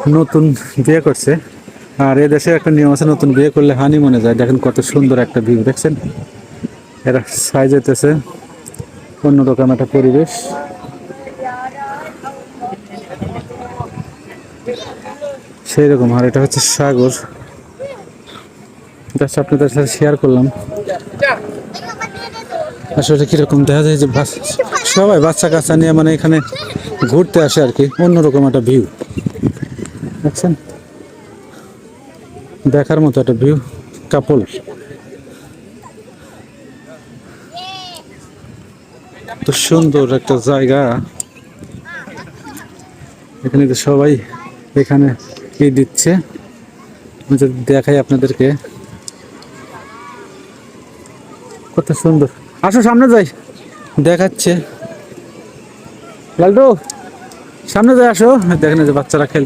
নতুন বিয়ে করছে। আর এ দেশে একটা নিয়ম আছে, নতুন বিয়ে করলে হানিমুনে যায়। দেখেন কত সুন্দর একটা ভিউ, দেখছেন? এরা সাইজেতেছে, অন্যরকম একটা পরিবেশ। সেই রকম। আর এটা হচ্ছে সাগর, জাস্ট আপনাদের সাথে শেয়ার করলাম। আসলে কিরকম দেখা যায় যে সবাই বাচ্চা কাচ্চা নিয়ে মানে এখানে ঘুরতে আসে আর কি, অন্যরকম একটা ভিউ, দেখছেন? দেখার মতো একটা ভিউ। কাপল, তো সুন্দর একটা জায়গা। এখানে তো সবাই এখানে কি দিচ্ছে, আমি যদি দেখাই আপনাদেরকে, কত সুন্দর। আসো সামনে যাই, দেখাচ্ছে। লালটু সামনে যাই, আসো। দেখেন যে বাচ্চারা খেলছে।